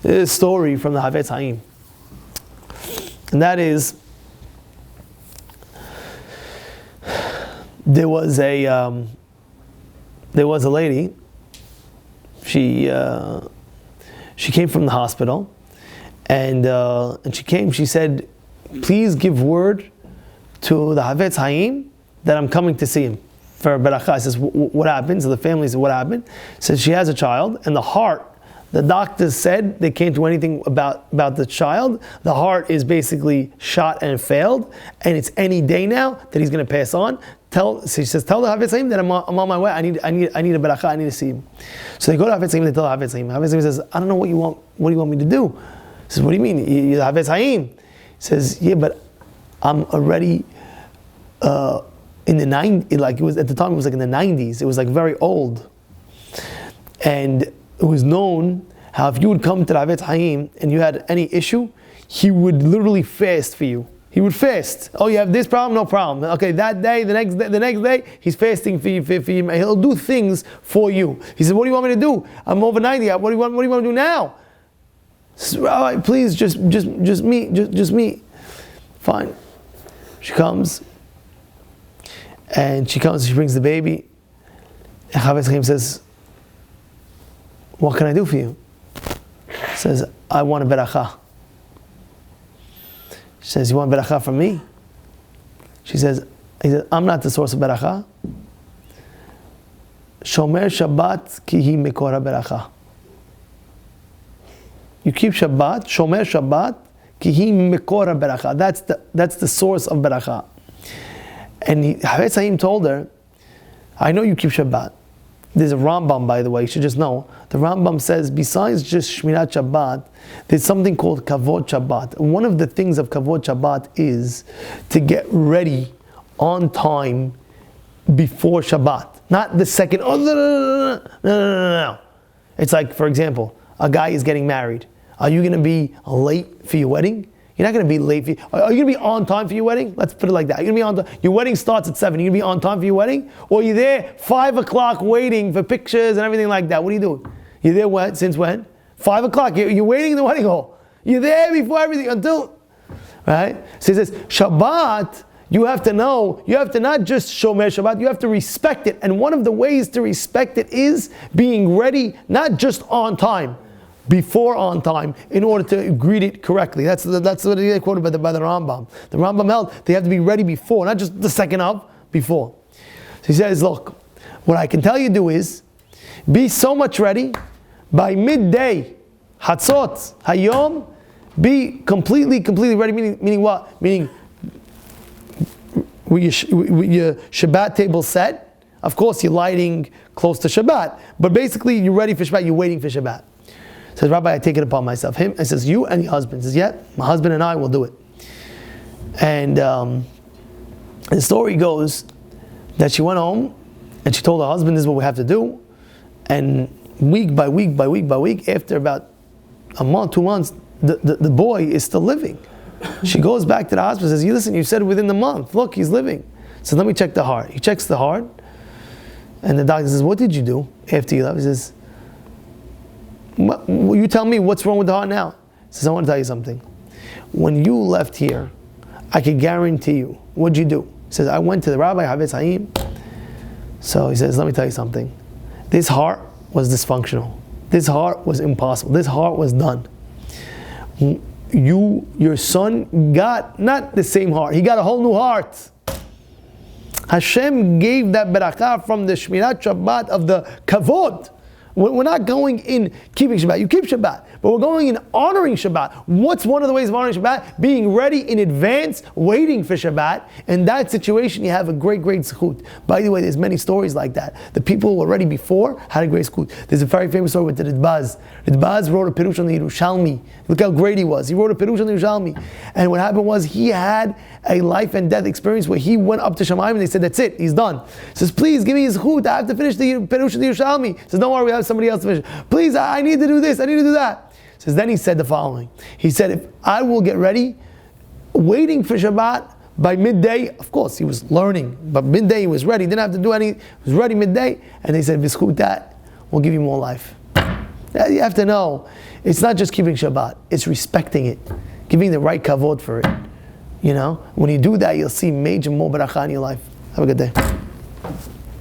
This story from the Chafetz Chaim, and that is, there was a lady. She came from the hospital, and she came. She said, "Please give word to the Chafetz Chaim that I'm coming to see him for beracha." I says, "What happened?" So the family said, "What happened?" Says she has a child, and the heart. The doctors said they can't do anything about the child. The heart is basically shot and failed, and it's any day now that he's going to pass on. So she says, tell the Chafetz Chaim that I'm on my way. I need a beracha. I need to see him. So they go to Chafetz Chaim. They tell the Chafetz Chaim. Chafetz Chaim says, I don't know what you want. What do you want me to do? He says, what do you mean? You're the Chafetz Chaim. He says, yeah, but I'm already in the 90s. Like it was at the time. It was like in the 90s. It was like very old, and it was known how if you would come to the Chafetz Chaim and you had any issue, he would literally fast for you. He would fast. Oh, you have this problem? No problem. Okay, that day, the next day, he's fasting for you. He'll do things for you. He said, what do you want me to do? I'm over 90. What do you want to do now? Says, Rabbi, please, just me. Fine. She comes, she brings the baby. And Chafetz Chaim says, what can I do for you? He says, I want a beracha. She says, you want beracha from me? He says, I'm not the source of beracha. Shomer Shabbat ki hi mekor beracha. You keep Shabbat, Shomer Shabbat ki hi mekor beracha. That's the source of beracha. And Chafetz Chaim told her, I know you keep Shabbat. There's a Rambam, by the way, you should just know. The Rambam says, besides just Shmirat Shabbat, there's something called Kavod Shabbat. And one of the things of Kavod Shabbat is to get ready on time before Shabbat. Not the second, no. It's like, for example, a guy is getting married. Are you going to be late for your wedding? You're not going to be late for are you going to be on time for your wedding? Let's put it like that. You're going to be on time. Your wedding starts at 7. You're going to be on time for your wedding? Or are you there 5 o'clock waiting for pictures and everything like that? What are you doing? You're there since when? 5 o'clock. You're waiting in the wedding hall. You're there before everything until, right? So he says, Shabbat, you have to know, you have to not just Shomer Shabbat, you have to respect it. And one of the ways to respect it is being ready, not just on time, before on time, in order to greet it correctly. That's what they quoted by the Rambam. The Rambam held they have to be ready before, not just the second of, before. So he says, look, what I can tell you do is, be so much ready, by midday, Hatzot, Hayom, be completely ready, meaning what? Meaning, with your Shabbat table set, of course you're lighting close to Shabbat, but basically you're ready for Shabbat, you're waiting for Shabbat. Says, Rabbi, I take it upon myself. Him, and says, you and your husband. Says, yeah, my husband and I will do it. And the story goes that she went home and she told her husband, this is what we have to do. And week by week, after about a month, 2 months, the boy is still living. She goes back to the hospital and says, listen, you said within the month. Look, he's living. So let me check the heart. He checks the heart. And the doctor says, what did you do after you left? He says, you tell me what's wrong with the heart now. He says, I want to tell you something. When you left here, I can guarantee you, what'd you do? He says, I went to the Rabbi Chafetz Chaim. So he says, let me tell you something. This heart was dysfunctional. This heart was impossible. This heart was done. Your son got not the same heart. He got a whole new heart. Hashem gave that barakah from the Shmirat Shabbat of the Kavod. We're not going in keeping Shabbat. You keep Shabbat. But we're going in honoring Shabbat. What's one of the ways of honoring Shabbat? Being ready in advance, waiting for Shabbat. In that situation, you have a great zechut. By the way, there's many stories like that. The people who were ready before had a great zechut. There's a very famous story with the Ridbaz. Ridbaz wrote a Pirush on the Yerushalmi. Look how great he was. He wrote a Pirush on the Yerushalmi. And what happened was he had a life and death experience where he went up to Shamayim and they said, that's it, he's done. He says, please give me his zechut. I have to finish the Pirush of the Yerushalmi. He says, don't worry, we have somebody else to finish. Please, I need to do this, I need to do that. Says, then he said the following. He said, if I will get ready, waiting for Shabbat, by midday, of course he was learning, but midday he was ready, didn't have to do any, he was ready midday, and they said, V'schut that, we'll give you more life. You have to know, it's not just keeping Shabbat, it's respecting it, giving the right kavod for it. You know, when you do that, you'll see major more beracha in your life. Have a good day.